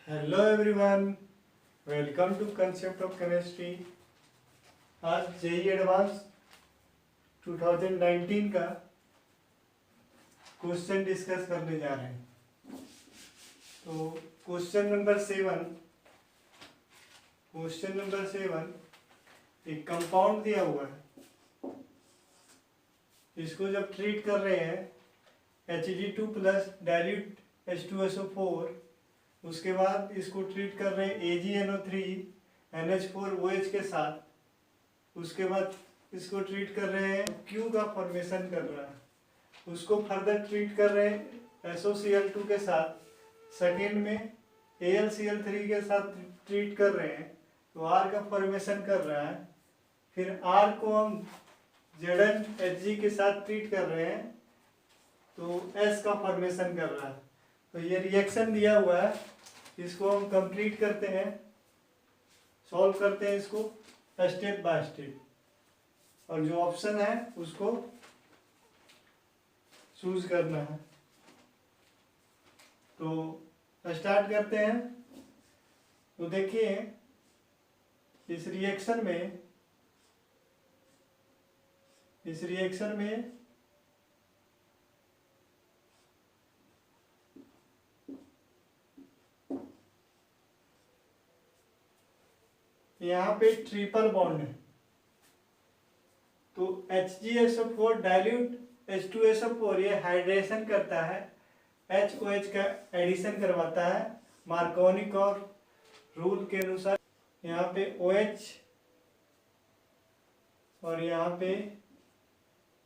Hello everyone, welcome to concept of chemistry. आज JEE advance 2019 का question discuss करने जा रहे हैं। तो क्वेश्चन नंबर 7 एक कंपाउंड दिया हुआ है। इसको जब ट्रीट कर रहे हैं Hg2 प्लस डाइल्यूट H2SO4, उसके बाद इसको ट्रीट कर रहे हैं AgNO3 NH4OH के साथ, उसके बाद इसको ट्रीट कर रहे हैं Q का फॉर्मेशन कर रहा है, उसको फर्दर ट्रीट कर रहे हैं SOCl2 के साथ, सेकेंड में AlCl3 के साथ ट्रीट कर रहे हैं तो R का फॉर्मेशन कर रहा है, फिर R को हम ZnHg के साथ ट्रीट कर रहे हैं तो S का फॉर्मेशन कर रहा है। तो ये रिएक्शन दिया हुआ है, इसको हम कंप्लीट करते हैं, सॉल्व करते हैं इसको स्टेप बाय स्टेप, और जो ऑप्शन है उसको चूज करना है। तो स्टार्ट करते हैं। तो देखिए इस रिएक्शन में यहाँ पे ट्रिपल बॉन्ड है, तो HgSO4 डाइल्यूट H2SO4 ये हाइड्रेशन करता है, HOH का एडिशन करवाता है मार्कोनी और रूल के अनुसार। यहाँ पे OH और यहाँ पे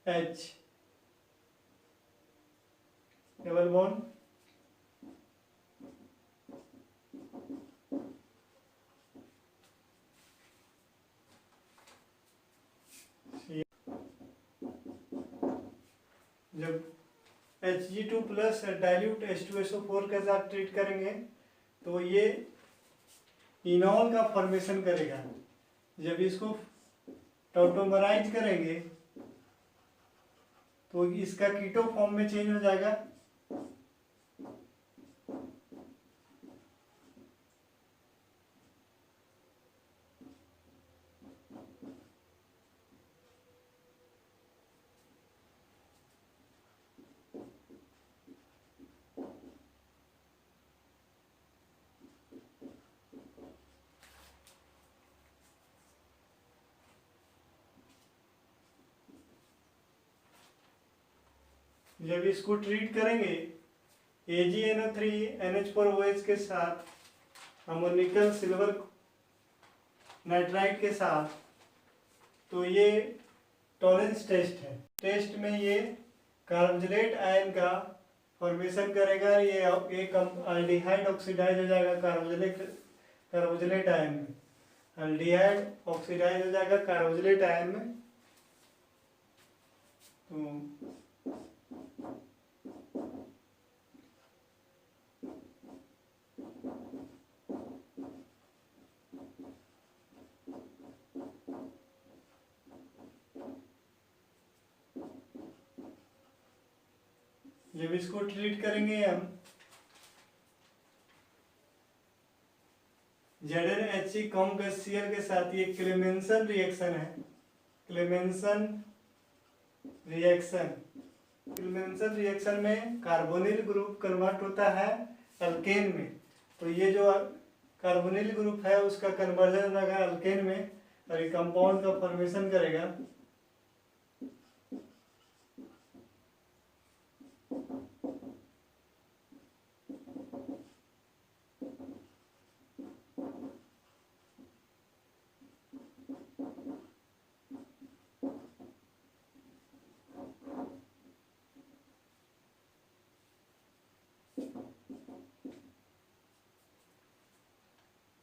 H डबल बॉन्ड, जब Hg2 प्लस डाइल्यूट H2SO4 के साथ ट्रीट करेंगे तो ये इनॉल का फॉर्मेशन करेगा। जब इसको टॉटोमराइज करेंगे तो इसका कीटो फॉर्म में चेंज हो जाएगा। जब इसको ट्रीट करेंगे AgNO3 NH4OH के साथ अमोनिकल सिल्वर नाइट्राइड के साथ, तो ये टॉलेंस टेस्ट है। टेस्ट में ये कार्बोक्सिलेट आयन का फॉर्मेशन करेगा। ये एक अल्डिहाइड ऑक्सीडाइज हो जाएगा कार्बोक्सिलेट आयन में, अल्डिहाइड ऑक्सीडाइज हो जाएगा कार्बोक्सिलेट आयन में। तो जब इसको ट्रीट करेंगे हम ZnHg कॉम्प्लेक्स Cl के साथ, ये क्लेमेंसन रिएक्शन है। क्लेमेंसन रिएक्शन में कार्बोनिल ग्रुप कन्वर्ट होता है अल्केन में, तो ये जो कार्बोनिल ग्रुप है उसका कन्वर्जन होगा अल्केन में और ये कंपाउंड का फॉर्मेशन करेगा।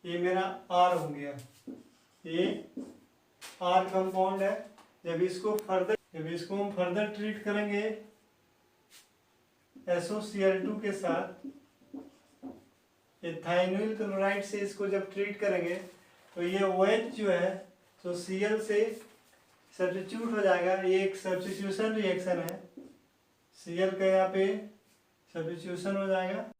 ये मेरा R हो गया, ये R कंपाउंड है। जब इसको हम फर्दर ट्रीट करेंगे SOCl2 के साथ, इथाइनिल क्लोराइड से इसको जब ट्रीट करेंगे तो ये OH जो है तो Cl से सब्स्टिट्यूट हो जाएगा। ये एक सब्स्टिट्यूशन रिएक्शन है, Cl का यहाँ पे सब्स्टिट्यूशन हो जाएगा।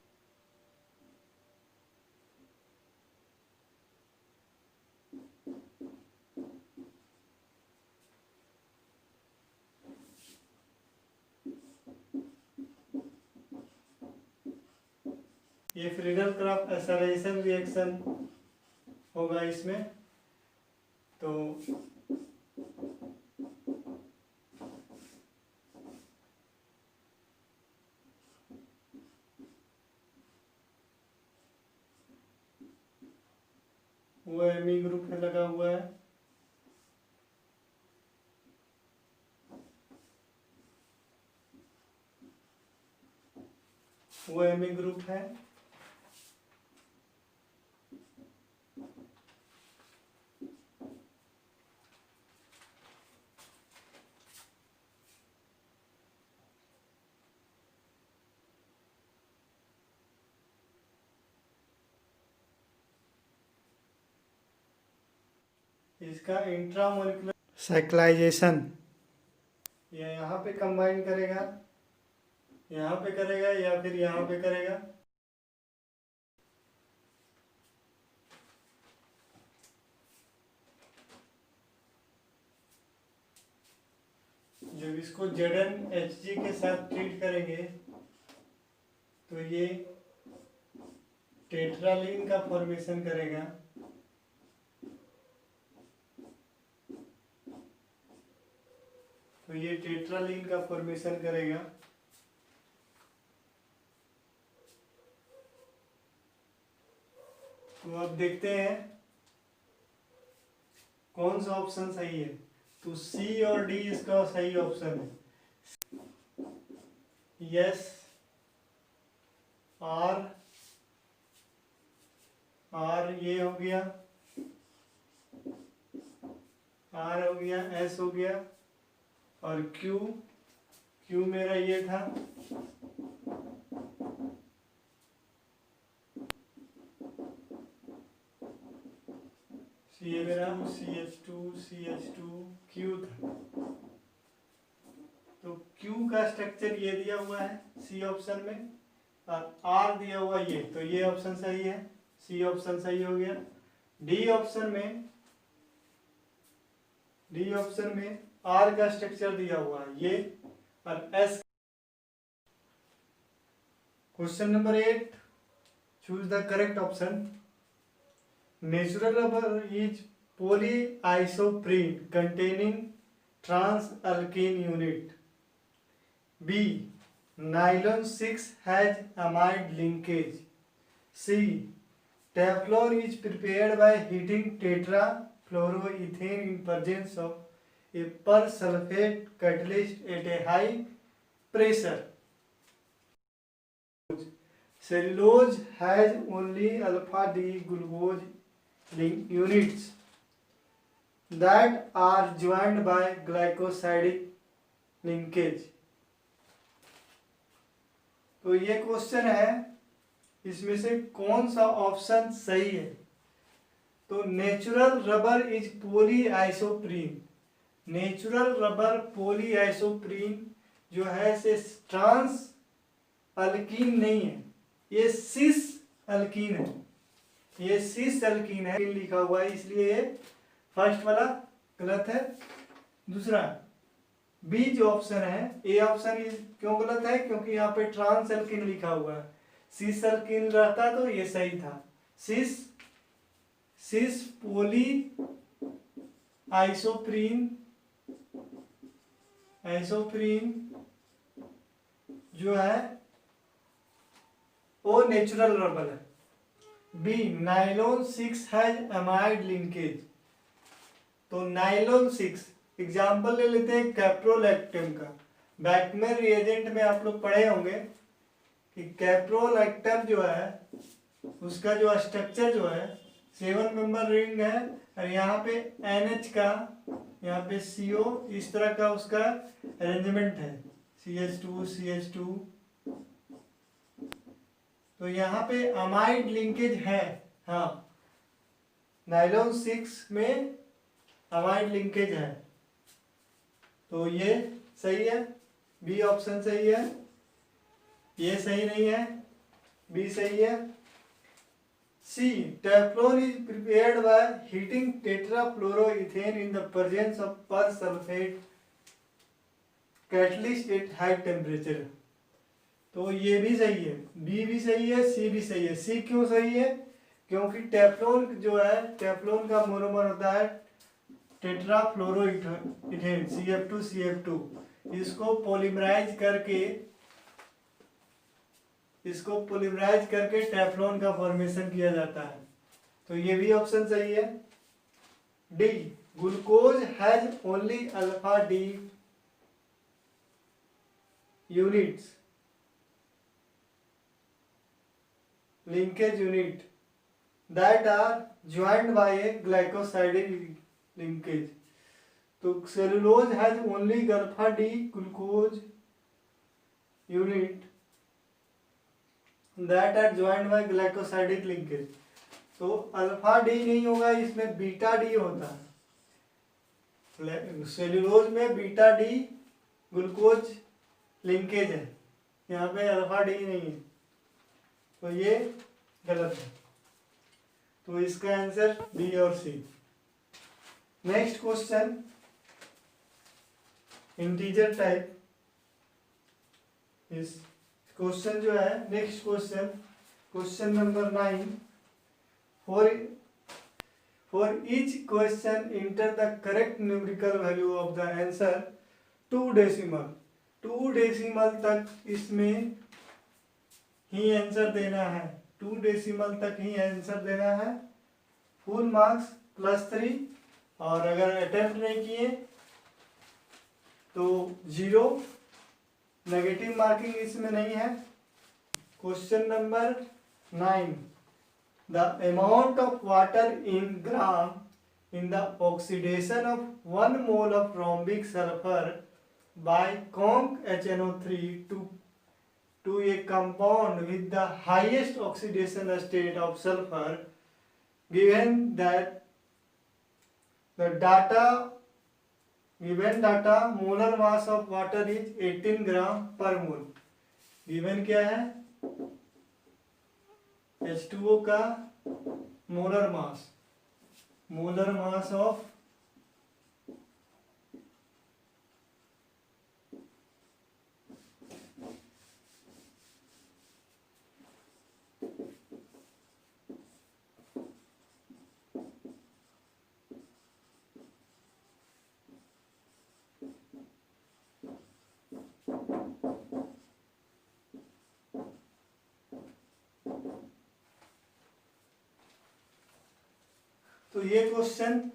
ये फ्रीडल क्राफ्ट एसाइलेशन रिएक्शन होगा इसमें। तो वो एमी ग्रुप में लगा हुआ है। वो एमी ग्रुप है। इसका इंट्रामोलिकुलर साइक्लाइजेशन ये यहाँ पे कंबाइन करेगा, यहाँ पे करेगा या फिर यहाँ पे करेगा। जब इसको ZnHg के साथ ट्रीट करेंगे तो ये टेट्रालीन का फॉर्मेशन करेगा। तो ये टेट्रालीन का फॉर्मेशन करेगा। तो अब देखते हैं कौन सा ऑप्शन सही है। तो सी और डी इसका सही ऑप्शन है। यस, आर ये हो गया, आर हो गया, एस हो गया और क्यू मेरा ये था। ये मेरा CH2 क्यू था। तो क्यू का स्ट्रक्चर ये दिया हुआ है सी ऑप्शन में और आर दिया हुआ ये, तो ये ऑप्शन सही है, सी ऑप्शन सही हो गया। डी ऑप्शन में आर का स्ट्रक्चर दिया हुआ है ये और S. Question number 8, choose the correct option. Natural rubber is polyisoprene containing trans-alkene unit. B. Nylon 6 has amide linkage. C. Teflon is prepared by heating tetrafluoroethane in presence of a persulfate catalyst at a high pressure. Cellulose has only alpha D glucose link units that are joined by glycosidic linkage. तो ये question है, इसमें से कौन सा option सही है। तो natural rubber is polyisoprene. Natural rubber polyisoprene जो है से ट्रांस अल्कीन नहीं है, ये सिस अल्कीन है। ये सिस अल्कीन है लिखा हुआ है, इसलिए ये फर्स्ट वाला गलत है। दूसरा बी जो ऑप्शन है, ए ऑप्शन क्यों गलत है, क्योंकि यहाँ पे ट्रांस अल्कीन लिखा हुआ है। सिस अल्कीन रहता तो ये सही था। सिस पोली आइसोप्रीन जो है वो नेचुरल रबर है। B nylon 6 has amide linkage. तो नाइलॉन 6 एग्जाम्पल ले लेते हैं कैप्रोलैक्टम का। बैकमेन रिएजेंट में आप लोग पढ़े होंगे कि कैप्रोलैक्टम जो है उसका जो स्ट्रक्चर जो है 7 मेंबर रिंग है और यहाँ पे NH का, यहाँ पे CO, इस तरह का उसका अरेंजमेंट है, CH2 तो यहाँ पे अमाइड लिंकेज है। हाँ, नाइलॉन 6 में अमाइड लिंकेज है, तो ये सही है, बी ऑप्शन सही है। ये सही नहीं है, बी सही है। C Teflon is prepared by heating tetrafluoroethene in the presence of persulphate catalyst at high temperature. तो ये भी सही है, बी भी सही है, सी भी सही है। सी क्यों सही है? क्योंकि टेफ्लॉन जो है, टेफ्लॉन का मोनोमर होता है टेट्राफ्लोरोइथेन CF2CF2। इसको पोलीमराइज करके टेफ्लॉन का फॉर्मेशन किया जाता है। तो ये भी ऑप्शन सही है। D, glucose has only alpha D units, linkage unit that are joined by a glycosidic linkage. तो cellulose has only alpha D glucose unit that are joined by glycosidic linkage. तो अल्फा डी नहीं होगा, इसमें beta D होता है। Cellulose में beta D glucose linkage है, यहाँ पे अल्फा डी नहीं है, तो ये गलत है। तो इसका आंसर बी और C. Next question, integer type. इस क्वेश्चन जो है, next question, question number 9। For each question enter the correct numerical value of the answer 2 decimal. 2 decimal तक इसमें ही आंसर देना है, 2 डेसिमल तक ही आंसर देना है। फुल मार्क्स +3, और अगर अटेम्प्ट नहीं किए तो 0, नेगेटिव मार्किंग इसमें नहीं है। Question number 9, the amount of water in gram in the oxidation of 1 mole of rhombic sulphur by conc HNO3 to a compound with the highest oxidation state of sulfur, given data molar mass of water is 18 gram per mole। given क्या है? H2O का molar mass of तो ये question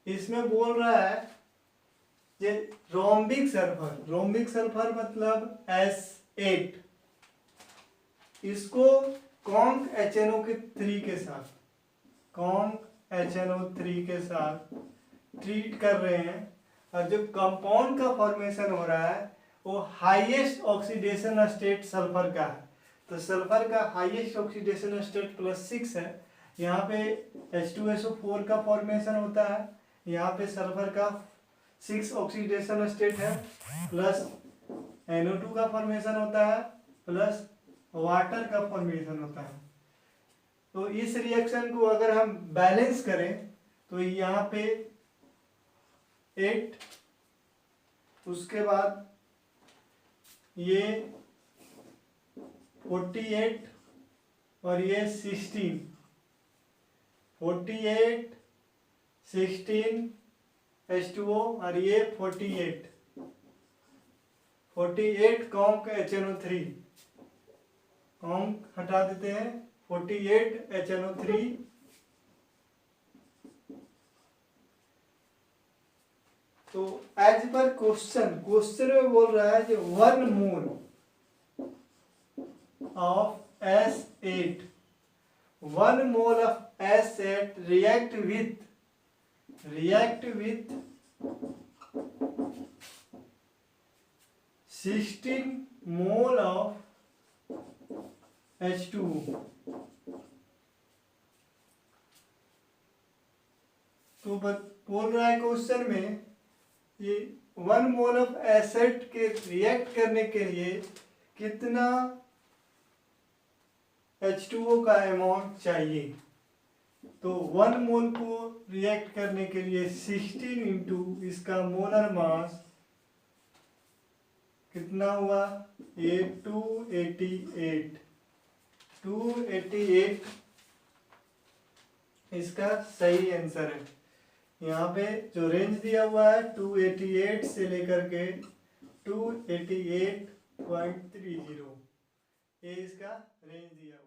इसमें बोल रहा है ये रोम्बिक सल्फर मतलब S8, इसको कॉन्क HNO3 के साथ ट्रीट कर रहे हैं, और जो कंपाउंड का फॉर्मेशन हो रहा है वो हाईएस्ट ऑक्सीडेशन स्टेट सल्फर का है। तो सल्फर का हाईएस्ट ऑक्सीडेशन स्टेट +6 है। यहाँ पे H2SO4 का फॉर्मेशन होता है, यहाँ पे सल्फर का 6 ऑक्सीडेशन स्टेट है, प्लस NO2 का फॉर्मेशन होता है, प्लस वाटर का फॉर्मेशन होता है। तो इस रिएक्शन को अगर हम बैलेंस करें तो यहाँ पे 8, उसके बाद ये 48 और ये 16, 48, 16 H2O और ये 48 कॉन्क HNO3, कॉन्क हटा देते हैं, 48 HNO3। तो एज पर क्वेश्चन में बोल रहा है जो 1 mole of S8, 1 mole of S8 react with 16 mole of H2O। तो बोल रहा है क्वेश्चन में ये 1 मोल ऑफ एसिड के रिएक्ट करने के लिए कितना H2O का अमाउंट चाहिए। तो 1 मोल को रिएक्ट करने के लिए 16 इंटू इसका मोलर मास कितना हुआ, ये 288 इसका सही आंसर है। यहाँ पे जो रेंज दिया हुआ है 288 से लेकर के 288.30, ये इसका रेंज दिया हुआ है।